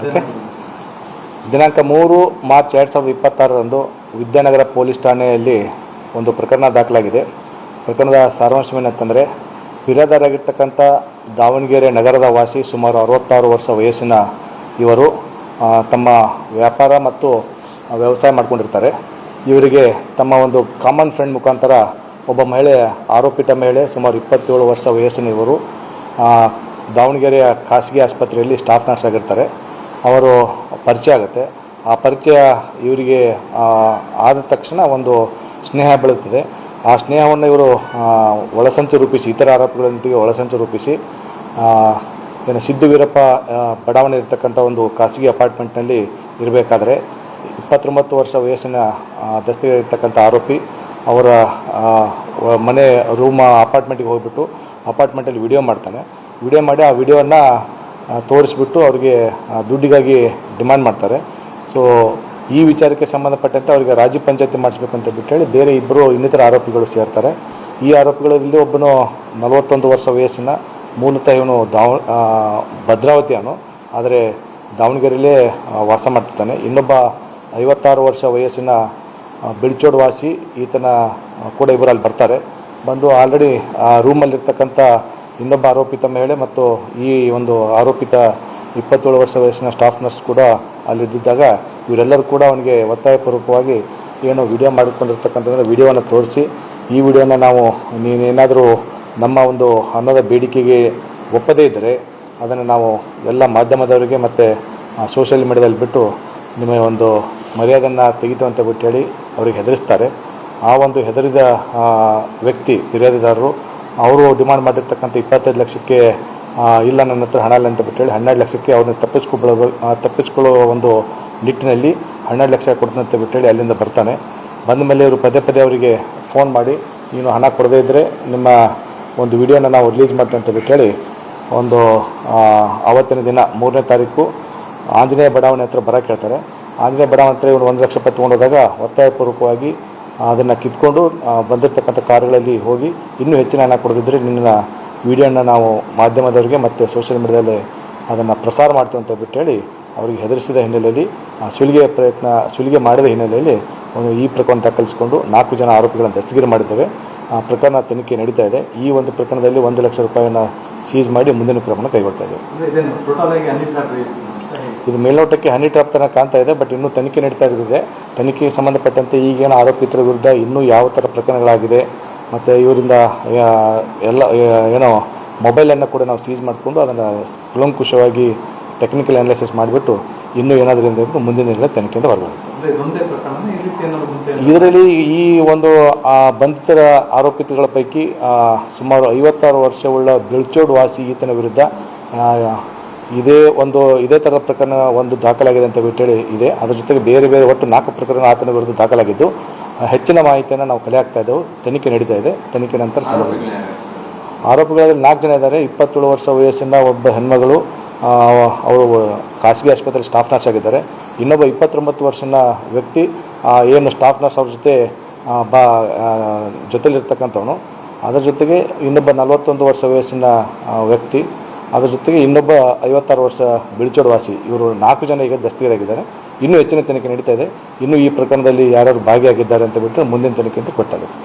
Okay. ದಿನಾಂಕ 3 March 2026ರಂದು Vidyanagar police ಠಾಣೆಯಲ್ಲಿ ಒಂದು ಪ್ರಕರಣ ದಾಖಲಾಗಿದೆ. ಪ್ರಕರಣದ ಸಾರಾಂಶವೇನೆಂತಂದರೆ, ಬಿರಾದರಾಗಿರ್ತಕ್ಕಂಥ ದಾವಣಗೆರೆ ನಗರದ ವಾಸಿ ಸುಮಾರು 66 ವರ್ಷ ವಯಸ್ಸಿನ ಇವರು ತಮ್ಮ ವ್ಯಾಪಾರ ಮತ್ತು ವ್ಯವಸಾಯ ಮಾಡ್ಕೊಂಡಿರ್ತಾರೆ. ಇವರಿಗೆ ತಮ್ಮ ಒಂದು ಕಾಮನ್ ಫ್ರೆಂಡ್ ಮುಖಾಂತರ ಒಬ್ಬ ಮಹಿಳೆ, ಆರೋಪಿತ ಮಹಿಳೆ ಸುಮಾರು 27 ವರ್ಷ ವಯಸ್ಸಿನ ಇವರು ದಾವಣಗೆರೆಯ ಖಾಸಗಿ ಆಸ್ಪತ್ರೆಯಲ್ಲಿ ಸ್ಟಾಫ್ ನರ್ಸ್ ಆಗಿರ್ತಾರೆ. ಅವರು ಪರಿಚಯ ಆಗುತ್ತೆ. ಆ ಪರಿಚಯ ಇವರಿಗೆ ಆದ ತಕ್ಷಣ ಒಂದು ಸ್ನೇಹ ಬೆಳೆಯುತ್ತದೆ. ಆ ಸ್ನೇಹವನ್ನು ಇವರು ಒಳಸಂಚು ರೂಪಿಸಿ, ಇತರ ಆರೋಪಿಗಳೊಂದಿಗೆ ಒಳಸಂಚು ರೂಪಿಸಿ ಏನು ಸಿದ್ದು ವೀರಪ್ಪ ಬಡಾವಣೆ ಇರತಕ್ಕಂಥ ಒಂದು ಖಾಸಗಿ ಅಪಾರ್ಟ್ಮೆಂಟ್ನಲ್ಲಿ ಇರಬೇಕಾದ್ರೆ 29 ವರ್ಷ ವಯಸ್ಸಿನ ದಸ್ತಿಗಿರ್ತಕ್ಕಂಥ ಆರೋಪಿ ಅವರ ಮನೆ ರೂಮ್ ಅಪಾರ್ಟ್ಮೆಂಟಿಗೆ ಹೋಗಿಬಿಟ್ಟು ಅಪಾರ್ಟ್ಮೆಂಟಲ್ಲಿ ವಿಡಿಯೋ ಮಾಡ್ತಾನೆ. ವಿಡಿಯೋ ಮಾಡಿ ಆ ವಿಡಿಯೋವನ್ನು ತೋರಿಸ್ಬಿಟ್ಟು ಅವ್ರಿಗೆ ದುಡ್ಡಿಗಾಗಿ ಡಿಮ್ಯಾಂಡ್ ಮಾಡ್ತಾರೆ. ಸೊ ಈ ವಿಚಾರಕ್ಕೆ ಸಂಬಂಧಪಟ್ಟಂತೆ ಅವರಿಗೆ ರಾಜಿ ಪಂಚಾಯತಿ ಮಾಡಿಸ್ಬೇಕಂತ ಬಿಟ್ಟೇಳಿ ಬೇರೆ ಇಬ್ಬರು ಇನ್ನಿತರ ಆರೋಪಿಗಳು ಸೇರ್ತಾರೆ. ಈ ಆರೋಪಿಗಳಲ್ಲಿ ಒಬ್ಬನು 41 ವರ್ಷ ವಯಸ್ಸಿನ, ಮೂಲತಃ ಇವನು ಭದ್ರಾವತಿ ಅವನು, ಆದರೆ ದಾವಣಗೆರೆಯಲ್ಲೇ ವಾಸ ಮಾಡ್ತಿರ್ತಾನೆ. ಇನ್ನೊಬ್ಬ 56 ವರ್ಷ ವಯಸ್ಸಿನ ಬಿಳ್ಚೋಡ್ ವಾಸಿ, ಈತನ ಕೂಡ ಇಬ್ಬರು ಅಲ್ಲಿ ಬರ್ತಾರೆ. ಬಂದು ಆಲ್ರೆಡಿ ಆ ರೂಮಲ್ಲಿರ್ತಕ್ಕಂಥ ಇನ್ನೊಬ್ಬ ಆರೋಪಿತ ಮಹಿಳೆ ಮತ್ತು ಈ ಒಂದು ಆರೋಪಿತ 27 ವರ್ಷ ವಯಸ್ಸಿನ ಸ್ಟಾಫ್ ನರ್ಸ್ ಕೂಡ ಅಲ್ಲಿದ್ದಾಗ ಇವರೆಲ್ಲರೂ ಕೂಡ ಅವನಿಗೆ ಒತ್ತಾಯಪೂರ್ವಕವಾಗಿ ಏನು ವಿಡಿಯೋ ಮಾಡಿಕೊಂಡಿರ್ತಕ್ಕಂಥದ್ದು ವಿಡಿಯೋವನ್ನು ತೋರಿಸಿ, ಈ ವಿಡಿಯೋನ ನಾವು ನೀನೇನಾದರೂ ನಮ್ಮ ಒಂದು ಹಣದ ಬೇಡಿಕೆಗೆ ಒಪ್ಪದೇ ಇದ್ದರೆ ಅದನ್ನು ನಾವು ಎಲ್ಲ ಮಾಧ್ಯಮದವರಿಗೆ ಮತ್ತು ಸೋಷಿಯಲ್ ಮೀಡಿಯಾದಲ್ಲಿ ಬಿಟ್ಟು ನಿಮಗೆ ಒಂದು ಮರ್ಯಾದೆಯನ್ನು ತೆಗಿತು ಅಂತ ಬಿಟ್ಟು ಹೇಳಿ ಅವರಿಗೆ ಹೆದರಿಸ್ತಾರೆ. ಆ ಒಂದು ಹೆದರಿದ ವ್ಯಕ್ತಿ ಫಿರ್ಯಾದಿದಾರರು ಅವರು ಡಿಮಾಂಡ್ ಮಾಡಿರ್ತಕ್ಕಂಥ 25 ಲಕ್ಷಕ್ಕೆ ಇಲ್ಲ, ನನ್ನ ಹತ್ರ ಹಣ ಇಲ್ಲ ಅಂತ ಬಿಟ್ಟೇಳಿ 12 ಲಕ್ಷಕ್ಕೆ ಅವ್ರನ್ನ ತಪ್ಪಿಸ್ಕೊಳ್ಳೋ ಒಂದು ನಿಟ್ಟಿನಲ್ಲಿ 12 ಲಕ್ಷ ಕೊಡ್ತೀನಿ ಅಂತ ಬಿಟ್ಟೇಳಿ ಅಲ್ಲಿಂದ ಬರ್ತಾನೆ. ಬಂದ ಮೇಲೆ ಇವರು ಪದೇ ಪದೇ ಅವರಿಗೆ ಫೋನ್ ಮಾಡಿ, ನೀನು ಹಣ ಕೊಡದೇ ಇದ್ದರೆ ನಿಮ್ಮ ಒಂದು ವಿಡಿಯೋನ ನಾವು ರಿಲೀಸ್ ಮಾಡ್ತೀವಿ ಅಂತ ಬಿಟ್ಟೇಳಿ ಒಂದು ಆವತ್ತಿನ ದಿನ 3ನೇ ತಾರೀಕು ಆಂಜನೇಯ ಬಡಾವಣೆ ಹತ್ರ ಬರೋಕ್ಕೆ ಹೇಳ್ತಾರೆ. ಆಂಜನೇಯ ಬಡಾವಣೆ ಹತ್ರ ಇವರು 1 ಲಕ್ಷ ರೂಪಾಯಿ ತೊಗೊಂಡೋದಾಗ ಒತ್ತಾಯಪೂರ್ವಕವಾಗಿ ಅದನ್ನು ಕಿತ್ಕೊಂಡು ಬಂದಿರತಕ್ಕಂಥ ಕಾರುಗಳಲ್ಲಿ ಹೋಗಿ ಇನ್ನೂ ಹೆಚ್ಚಿನ ಹಣ ಕೊಡದಿದ್ದರೆ ನಿನ್ನ ವಿಡಿಯೋನ ನಾವು ಮಾಧ್ಯಮದವರಿಗೆ ಮತ್ತು ಸೋಷಿಯಲ್ ಮೀಡಿಯಾದಲ್ಲಿ ಅದನ್ನು ಪ್ರಸಾರ ಮಾಡ್ತೀವಿ ಅಂತ ಬಿಟ್ಟೇಳಿ ಅವರಿಗೆ ಹೆದರಿಸಿದ ಹಿನ್ನೆಲೆಯಲ್ಲಿ ಸುಲಿಗೆ ಮಾಡಿದ ಹಿನ್ನೆಲೆಯಲ್ಲಿ ಈ ಪ್ರಕರಣ ದಾಖಲಿಸಿಕೊಂಡು 4 ಜನ ಆರೋಪಿಗಳನ್ನು ದಸ್ತಗಿರಿ ಮಾಡಿದ್ದೇವೆ. ಪ್ರಕರಣ ತನಿಖೆ ನಡೀತಾ ಇದೆ. ಈ ಒಂದು ಪ್ರಕರಣದಲ್ಲಿ 1 ಲಕ್ಷ ರೂಪಾಯಿಯನ್ನು ಸೀಸ್ ಮಾಡಿ ಮುಂದಿನ ಕ್ರಮನ ಕೈಗೊಳ್ತಾ ಇದ್ದೇವೆ. ಇದು ಮೇಲ್ನೋಟಕ್ಕೆ ಹನಿ ಟ್ರಾಪ್ ಥರ ಕಾಣ್ತಾ ಇದೆ, ಬಟ್ ಇನ್ನೂ ತನಿಖೆ ನಡೀತಾ ಇರೋದಿದೆ. ತನಿಖೆಗೆ ಸಂಬಂಧಪಟ್ಟಂತೆ ಈಗೇನು ಆರೋಪಿತರ ವಿರುದ್ಧ ಇನ್ನೂ ಯಾವ ಥರ ಪ್ರಕರಣಗಳಾಗಿದೆ ಮತ್ತು ಇವರಿಂದ ಎಲ್ಲ ಏನೋ ಮೊಬೈಲನ್ನು ಕೂಡ ನಾವು ಸೀಸ್ ಮಾಡಿಕೊಂಡು ಅದನ್ನು ಕೂಲಂಕುಷವಾಗಿ ಟೆಕ್ನಿಕಲ್ ಅನಾಲಿಸಿಸ್ ಮಾಡಿಬಿಟ್ಟು ಇನ್ನೂ ಏನಾದರೂ ಅಂತ ಮುಂದಿನ ದಿನಗಳ ತನಿಖೆಯಿಂದ ಹೊರಬರುತ್ತೆ. ಇದರಲ್ಲಿ ಈ ಒಂದು ಬಂಧಿತರ ಆರೋಪಿತಗಳ ಪೈಕಿ ಸುಮಾರು 56 ವರ್ಷವುಳ್ಳ ಬಿಳ್ಚೋಡ್ ವಾಸಿ ಈತನ ವಿರುದ್ಧ ಇದೇ ಥರದ ಪ್ರಕರಣ ಒಂದು ದಾಖಲಾಗಿದೆ ಅಂತ ಬಿಟ್ಟೇಳಿ ಇದೆ. ಅದರ ಜೊತೆಗೆ ಬೇರೆ ಬೇರೆ ಒಟ್ಟು 4 ಪ್ರಕರಣ ಆತನ ವಿರುದ್ಧ ದಾಖಲಾಗಿದ್ದು ಹೆಚ್ಚಿನ ಮಾಹಿತಿಯನ್ನು ನಾವು ಕಲೆ ಹಾಕ್ತಾ ಇದ್ದೆವು. ತನಿಖೆ ನಡೀತಾ ಇದೆ. ತನಿಖೆ ನಂತರ ಆರೋಪಿಗಳಲ್ಲಿ 4 ಜನ ಇದ್ದಾರೆ. 27 ವರ್ಷ ವಯಸ್ಸಿನ ಒಬ್ಬ ಹೆಣ್ಮಗಳು, ಅವರು ಖಾಸಗಿ ಆಸ್ಪತ್ರೆ ಸ್ಟಾಫ್ ನರ್ಸ್ ಆಗಿದ್ದಾರೆ. ಇನ್ನೊಬ್ಬ 29 ವರ್ಷದ ವ್ಯಕ್ತಿ ಏನು ಸ್ಟಾಫ್ ನರ್ಸ್ ಅವ್ರ ಜೊತೆಲಿರ್ತಕ್ಕಂಥವನು. ಅದರ ಜೊತೆಗೆ ಇನ್ನೊಬ್ಬ 41 ವರ್ಷ ವಯಸ್ಸಿನ ವ್ಯಕ್ತಿ, ಅದರ ಜೊತೆಗೆ ಇನ್ನೊಬ್ಬ 56 ವರ್ಷ ಬಿಳ್ಚೋಡ್ ವಾಸಿ. ಇವರು 4 ಜನ ಈಗ ದಸ್ತಗಿರಾಗಿದ್ದಾರೆ. ಇನ್ನೂ ಹೆಚ್ಚಿನ ತನಿಖೆ ನಡೀತಾ ಇದೆ. ಇನ್ನೂ ಈ ಪ್ರಕರಣದಲ್ಲಿ ಯಾರ್ಯಾರು ಭಾಗಿಯಾಗಿದ್ದಾರೆ ಅಂತ ಬಿಟ್ಟರೆ ಮುಂದಿನ ತನಿಖೆ ಅಂತ ಗೊತ್ತಾಗುತ್ತೆ.